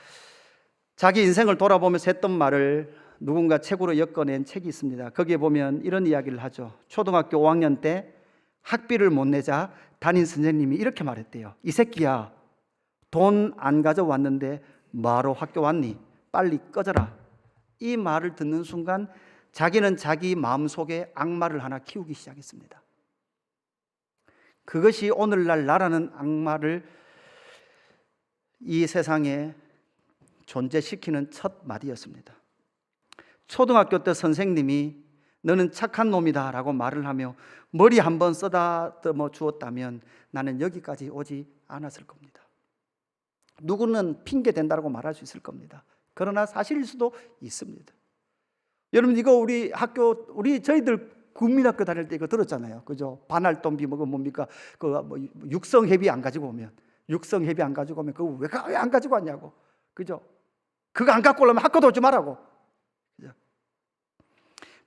자기 인생을 돌아보면서 했던 말을 누군가 책으로 엮어낸 책이 있습니다. 거기에 보면 이런 이야기를 하죠. 초등학교 5학년 때 학비를 못 내자 담임 선생님이 이렇게 말했대요. 이 새끼야 돈 안 가져왔는데 뭐하러 학교 왔니? 빨리 꺼져라. 이 말을 듣는 순간 자기는 자기 마음속에 악마를 하나 키우기 시작했습니다. 그것이 오늘날 나라는 악마를 이 세상에 존재시키는 첫 마디였습니다. 초등학교 때 선생님이 너는 착한 놈이다 라고 말을 하며 머리 한번 쓰다듬어 주었다면 나는 여기까지 오지 않았을 겁니다. 누구는 핑계 댄다고 말할 수 있을 겁니다. 그러나 사실일 수도 있습니다. 여러분, 이거 우리 저희들 국민학교 다닐 때 이거 들었잖아요. 그죠? 반활동비 뭡니까? 육성회비 안 가지고 오면, 그거 왜 안 가지고 왔냐고. 그죠? 그거 안 갖고 오려면 학교도 오지 말라고. 그죠?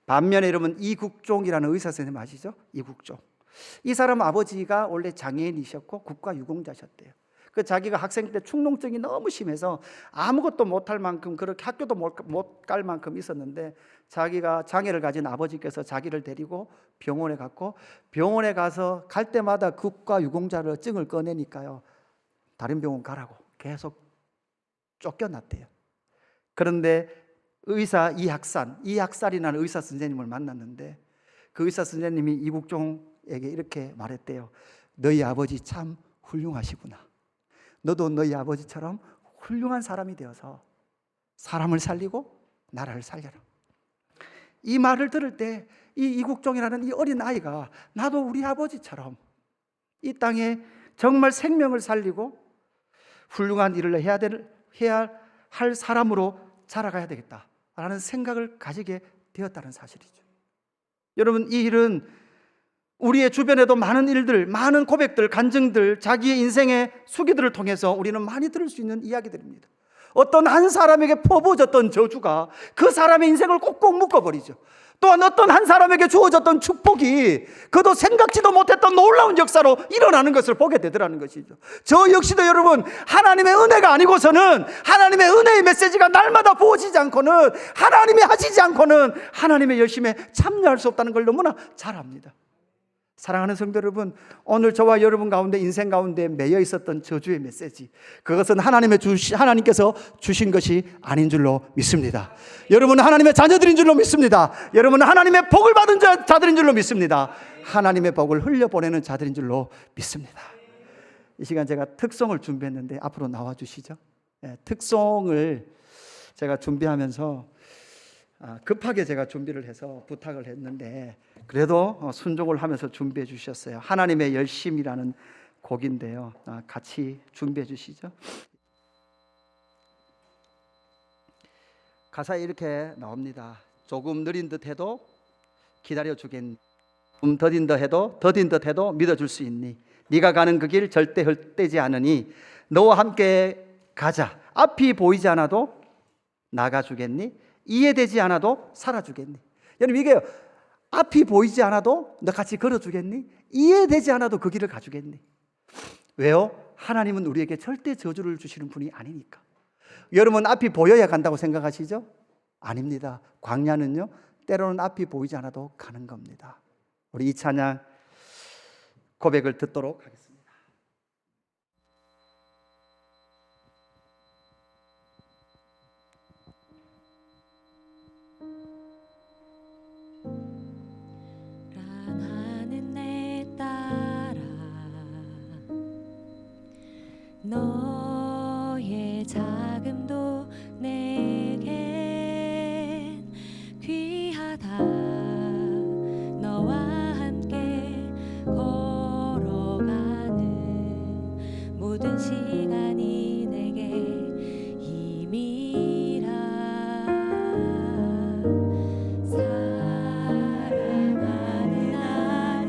반면에 여러분, 이국종이라는 의사 선생님 아시죠? 이국종. 이 사람 아버지가 원래 장애인이셨고 국가유공자셨대요. 그 자기가 학생 때 축농증이 너무 심해서 아무것도 못할 만큼, 그렇게 학교도 못 갈 만큼 있었는데, 자기가 장애를 가진 아버지께서 자기를 데리고 병원에 갔고, 병원에 가서 갈 때마다 국가유공자를 증을 꺼내니까요, 다른 병원 가라고 계속 쫓겨났대요. 그런데 의사 이학살이라는 의사 선생님을 만났는데, 그 의사 선생님이 이국종에게 이렇게 말했대요. 너희 아버지 참 훌륭하시구나. 너도 너희 아버지처럼 훌륭한 사람이 되어서 사람을 살리고 나라를 살려라. 이 말을 들을 때 이 이국종이라는 이 어린 아이가 나도 우리 아버지처럼 이 땅에 정말 생명을 살리고 훌륭한 일을 해야 할 사람으로 자라가야 되겠다라는 생각을 가지게 되었다는 사실이죠. 여러분, 이 일은 우리의 주변에도 많은 일들, 많은 고백들, 간증들, 자기의 인생의 수기들을 통해서 우리는 많이 들을 수 있는 이야기들입니다. 어떤 한 사람에게 퍼부어졌던 저주가 그 사람의 인생을 꼭꼭 묶어버리죠. 또한 어떤 한 사람에게 주어졌던 축복이 그도 생각지도 못했던 놀라운 역사로 일어나는 것을 보게 되더라는 것이죠. 저 역시도 여러분, 하나님의 은혜가 아니고서는, 하나님의 은혜의 메시지가 날마다 부어지지 않고는, 하나님이 하시지 않고는 하나님의 열심에 참여할 수 없다는 걸 너무나 잘 압니다. 사랑하는 성도 여러분, 오늘 저와 여러분 가운데, 인생 가운데 매여 있었던 저주의 메시지, 그것은 하나님께서 주신 것이 아닌 줄로 믿습니다. 여러분은 하나님의 자녀들인 줄로 믿습니다. 여러분은 하나님의 복을 받은 자들인 줄로 믿습니다. 하나님의 복을 흘려보내는 자들인 줄로 믿습니다. 이 시간 제가 특송을 준비했는데 앞으로 나와주시죠. 특송을 제가 준비하면서 급하게 제가 준비를 해서 부탁을 했는데, 그래도 순종을 하면서 준비해 주셨어요. 하나님의 열심이라는 곡인데요. 같이 준비해 주시죠. 가사에 이렇게 나옵니다. 조금 느린 듯 해도 기다려 주겠니? 좀 더딘 듯 해도 믿어줄 수 있니? 네가 가는 그 길 절대 헛되지 않으니 너와 함께 가자. 앞이 보이지 않아도 나가주겠니? 이해되지 않아도 살아주겠니? 여러분, 이게 앞이 보이지 않아도 너 같이 걸어주겠니? 이해되지 않아도 그 길을 가주겠니? 왜요? 하나님은 우리에게 절대 저주를 주시는 분이 아니니까. 여러분, 앞이 보여야 간다고 생각하시죠? 아닙니다. 광야는요, 때로는 앞이 보이지 않아도 가는 겁니다. 우리 이 찬양 고백을 듣도록 하겠습니다. 너의 자금도 내겐 귀하다. 너와 함께 걸어가는 모든 시간이 내게 힘이라. 사랑하는 아들아,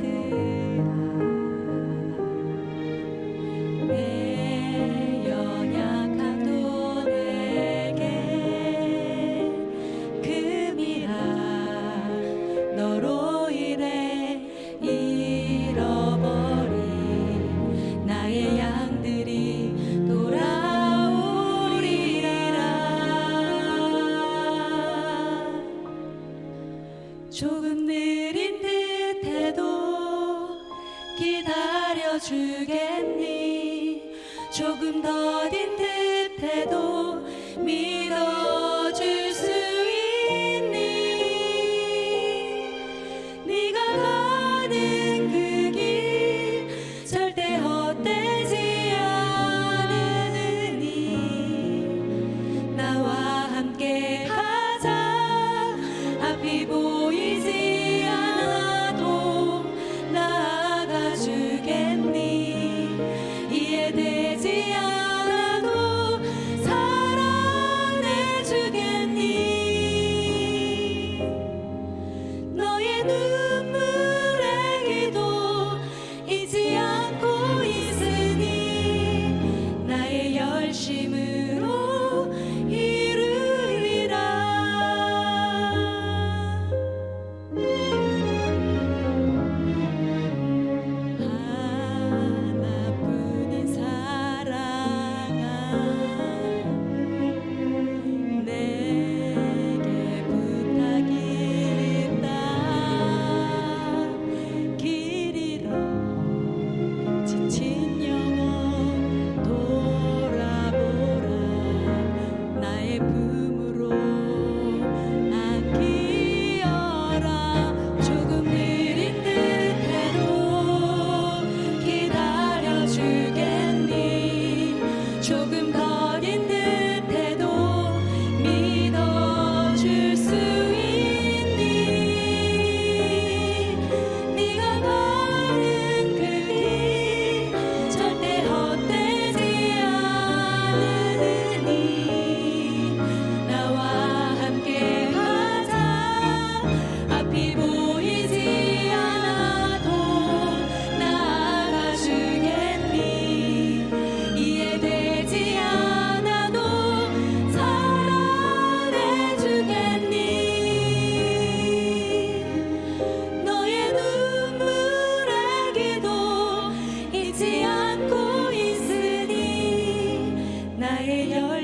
내 연약함도 내게 금이라. 너로 인해 잃어버린 나의 양들이 돌아오리라. 조금 느린 듯해도 기다려주겠니? 조금 더딘 듯해도 믿어줄 수 있니? 네가 가는 그 길 절대 헛되지 않으니 나와 함께 가자. 앞이 보이지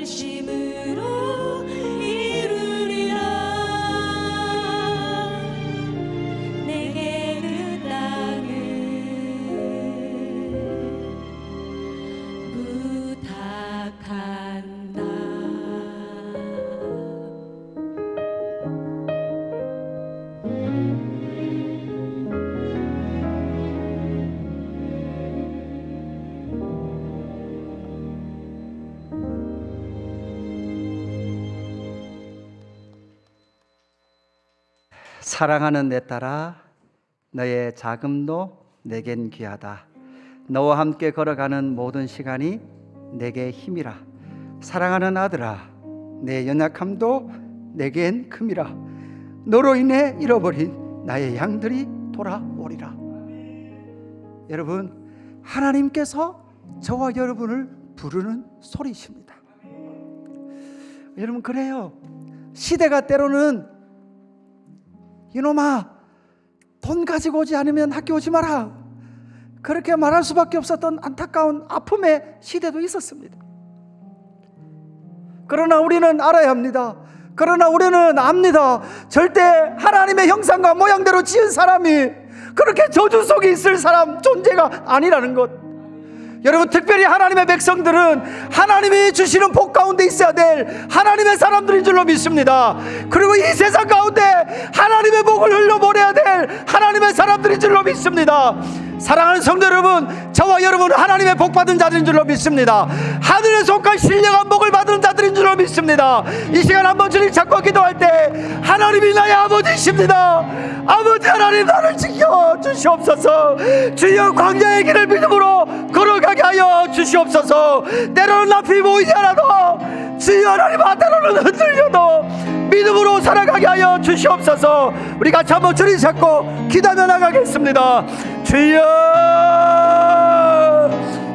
열심으로 이루리라. 내게 그 땅을 부탁한다. 사랑하는 내 딸아, 너의 자금도 내겐 귀하다. 너와 함께 걸어가는 모든 시간이 내게 힘이라. 사랑하는 아들아, 내 연약함도 내겐 큼이라. 너로 인해 잃어버린 나의 양들이 돌아오리라. 여러분, 하나님께서 저와 여러분을 부르는 소리십니다. 여러분, 그래요. 시대가 때로는 이놈아, 돈 가지고 오지 않으면 학교 오지 마라, 그렇게 말할 수밖에 없었던 안타까운 아픔의 시대도 있었습니다. 그러나 우리는 알아야 합니다. 그러나 우리는 압니다. 절대 하나님의 형상과 모양대로 지은 사람이 그렇게 저주 속에 있을 사람 존재가 아니라는 것. 여러분, 특별히 하나님의 백성들은 하나님이 주시는 복 가운데 있어야 될 하나님의 사람들인 줄로 믿습니다. 그리고 이 세상 가운데 하나님의 복을 흘려보내야 될 하나님의 사람들인 줄로 믿습니다. 사랑하는 성도 여러분, 저와 여러분은 하나님의 복 받은 자들인 줄로 믿습니다. 하늘에 속한 신령한 복을 받은 자들인 줄로 믿습니다. 이 시간 한번 주님 잡고 기도할 때 하나님이 나의 아버지이십니다. 아버지 하나님, 나를 지켜 주시옵소서. 주여, 광야의 길을 믿음으로 걸어가게 하여 주시옵소서. 때로는 앞이 보이지 않아도 주여 하나님, 때로는 흔들려도 믿음으로 살아가게 하여 주시옵소서. 우리 같이 한번 주님 잡고 기도하며 나가겠습니다. 주여,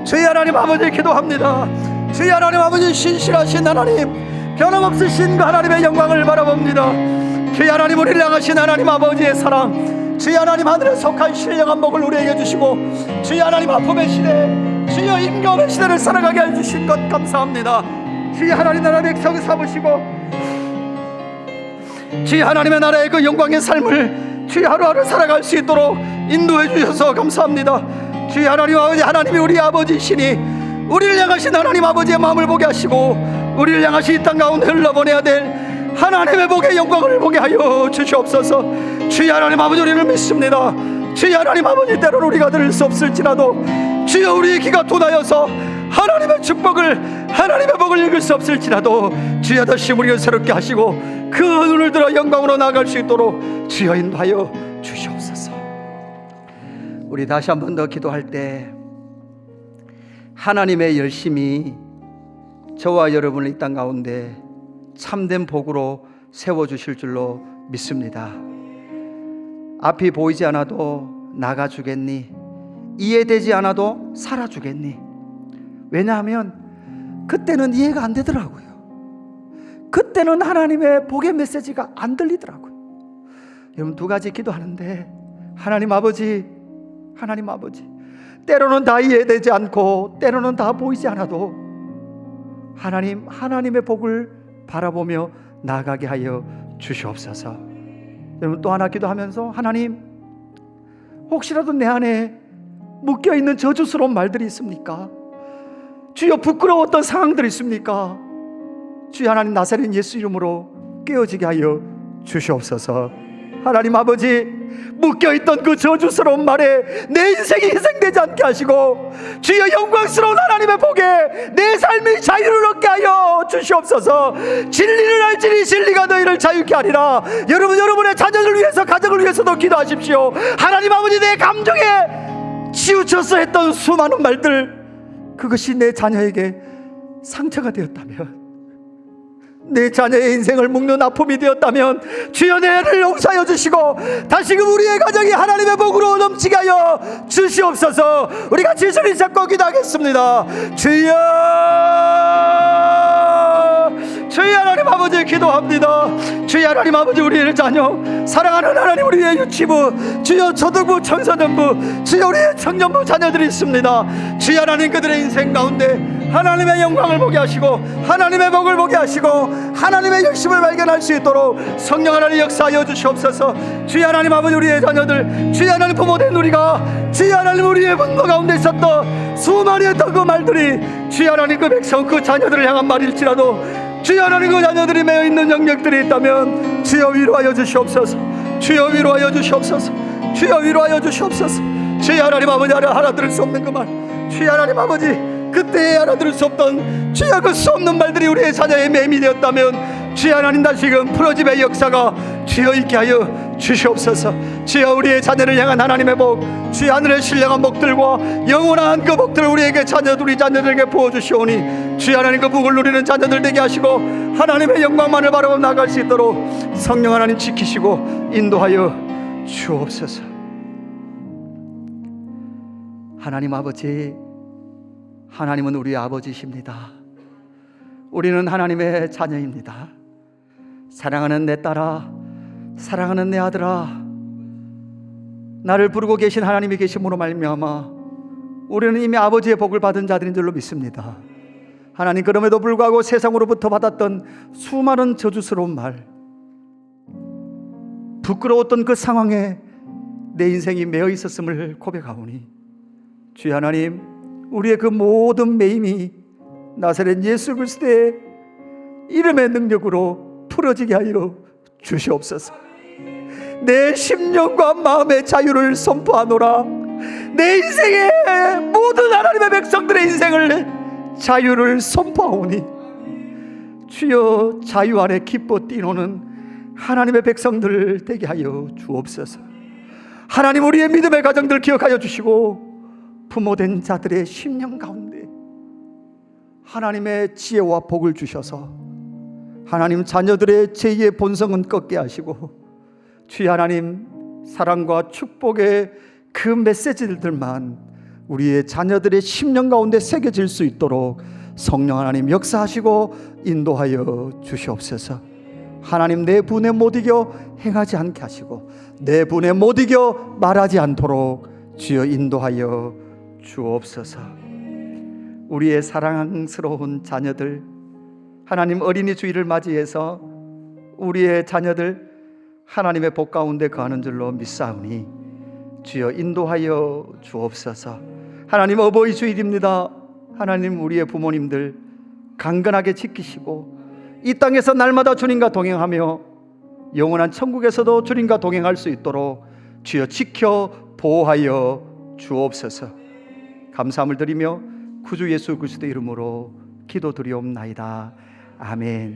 주여 하나님 아버지 기도합니다. 주여 하나님 아버지, 신실하신 하나님, 변함없으신 그 하나님의 영광을 바라봅니다. 주여 하나님, 우리를 향하신 하나님 아버지의 사랑, 주여 하나님, 하늘에 속한 신령한 복을 우리에게 주시고, 주여 하나님, 아픔의 시대, 주여 임금의 시대를 살아가게 해주신 것 감사합니다. 주여 하나님, 나라 백성 삼으시고 주여 하나님의 나라의 그 영광의 삶을 주여 하루하루 살아갈 수 있도록 인도해 주셔서 감사합니다. 주여 하나님 아버지, 하나님이 우리 아버지시니 우리를 향하신 하나님 아버지의 마음을 보게 하시고 우리를 향하신 이 땅 가운데 흘러보내야 될 하나님의 복의 영광을 보게 하여 주시옵소서. 주여 하나님 아버지, 우리를 믿습니다. 주여 하나님 아버지, 때로는 우리가 들을 수 없을지라도 주여 우리의 귀가 돋아여서 하나님의 축복을, 하나님의 복을 읽을 수 없을지라도 주여 다시 우리를 새롭게 하시고 그 눈을 들어 영광으로 나아갈 수 있도록 주여 인도하여 주시옵소서. 우리 다시 한 번 더 기도할 때 하나님의 열심이 저와 여러분을 이 땅 가운데 참된 복으로 세워주실 줄로 믿습니다. 앞이 보이지 않아도 나가주겠니? 이해되지 않아도 살아주겠니? 왜냐하면 그때는 이해가 안 되더라고요. 그때는 하나님의 복의 메시지가 안 들리더라고요. 여러분, 두 가지 기도하는데 하나님 아버지, 하나님 아버지, 때로는 다 이해되지 않고 때로는 다 보이지 않아도 하나님, 하나님의 복을 바라보며 나아가게 하여 주시옵소서. 여러분, 또 하나 기도하면서 하나님, 혹시라도 내 안에 묶여있는 저주스러운 말들이 있습니까? 주여, 부끄러웠던 상황들이 있습니까? 주여 하나님, 나사렛 예수 이름으로 깨어지게 하여 주시옵소서. 하나님 아버지, 묶여있던 그 저주스러운 말에 내 인생이 희생되지 않게 하시고 주여, 영광스러운 하나님의 복에 내 삶이 자유를 얻게 하여 주시옵소서. 진리를 알지니 진리가 너희를 자유케 하리라. 여러분, 여러분의 자녀를 위해서, 가정을 위해서도 기도하십시오. 하나님 아버지, 내 감정에 치우쳐서 했던 수많은 말들, 그것이 내 자녀에게 상처가 되었다면, 내 자녀의 인생을 묶는 아픔이 되었다면 주여, 내 애를 용서하여 주시고 다시금 우리의 가정이 하나님의 복으로 넘치게 하여 주시옵소서. 우리 같이 주님 잡고 기도하겠습니다. 주여, 주여 하나님 아버지 기도합니다. 주여 하나님 아버지, 우리의 자녀, 사랑하는 하나님, 우리의 유치부, 주여 초등부, 청소년부, 주여 우리의 청년부 자녀들이 있습니다. 주여 하나님, 그들의 인생 가운데 하나님의 영광을 보게 하시고 하나님의 복을 보게 하시고 하나님의 열심을 발견할 수 있도록 성령 하나님 역사하여 주시옵소서. 주여 하나님 아버지, 우리의 자녀들, 주여 하나님 부모된 우리가, 주여 하나님 우리의 분노 가운데 있었던 수많은 그 말들이 주여 하나님 그 백성 그 자녀들을 향한 말일지라도 주여 하나님 그 자녀들이 매여 있는 영역들이 있다면 주여 위로하여 주시옵소서. 주여 위로하여 주시옵소서. 주여 위로하여 주시옵소서. 주여 하나님 아버지, 알아들을 수 없는 그 말, 주여 하나님 아버지, 그때 알아들을 수 없던 주여 그 수 없는 말들이 우리의 자녀의 맴이 되었다면 주여 하나님 다시금 풀어짐의 역사가 주여 있게 하여 주시옵소서. 주여 우리의 자녀를 향한 하나님의 복, 주여 하늘의 신령한 복들과 영원한 그 복들을 우리에게 우리 자녀들에게 부어주시오니 주여 하나님 그 복을 누리는 자녀들 되게 하시고 하나님의 영광만을 바라보며 나아갈 수 있도록 성령 하나님 지키시고 인도하여 주옵소서. 하나님 아버지, 하나님은 우리의 아버지십니다. 우리는 하나님의 자녀입니다. 사랑하는 내 딸아, 사랑하는 내 아들아, 나를 부르고 계신 하나님이 계심으로 말미암아 우리는 이미 아버지의 복을 받은 자들인 줄로 믿습니다. 하나님, 그럼에도 불구하고 세상으로부터 받았던 수많은 저주스러운 말, 부끄러웠던 그 상황에 내 인생이 매여 있었음을 고백하오니 주여 하나님, 우리의 그 모든 매임이 나사렛 예수 그리스도의 이름의 능력으로 풀어지게 하여 주시옵소서. 내 심령과 마음의 자유를 선포하노라. 내 인생의 모든 하나님의 백성들의 인생을 자유를 선포하오니 주여 자유 안에 기뻐 뛰노는 하나님의 백성들 되게 하여 주옵소서. 하나님, 우리의 믿음의 가정들 기억하여 주시고 부모된 자들의 심령 가운데 하나님의 지혜와 복을 주셔서 하나님 자녀들의 제2의 본성은 꺾게 하시고 주여 하나님 사랑과 축복의 그 메시지들만 우리의 자녀들의 심령 가운데 새겨질 수 있도록 성령 하나님 역사하시고 인도하여 주시옵소서. 하나님, 내 분에 못 이겨 행하지 않게 하시고 내 분에 못 이겨 말하지 않도록 주여 인도하여 주옵소서. 우리의 사랑스러운 자녀들, 하나님 어린이 주일을 맞이해서 우리의 자녀들 하나님의 복 가운데 거하는 줄로 믿사오니 주여 인도하여 주옵소서. 하나님, 어버이 주일입니다. 하나님, 우리의 부모님들 강건하게 지키시고 이 땅에서 날마다 주님과 동행하며 영원한 천국에서도 주님과 동행할 수 있도록 주여 지켜 보호하여 주옵소서. 감사함을 드리며 구주 예수 그리스도의 이름으로 기도드리옵나이다. 아멘.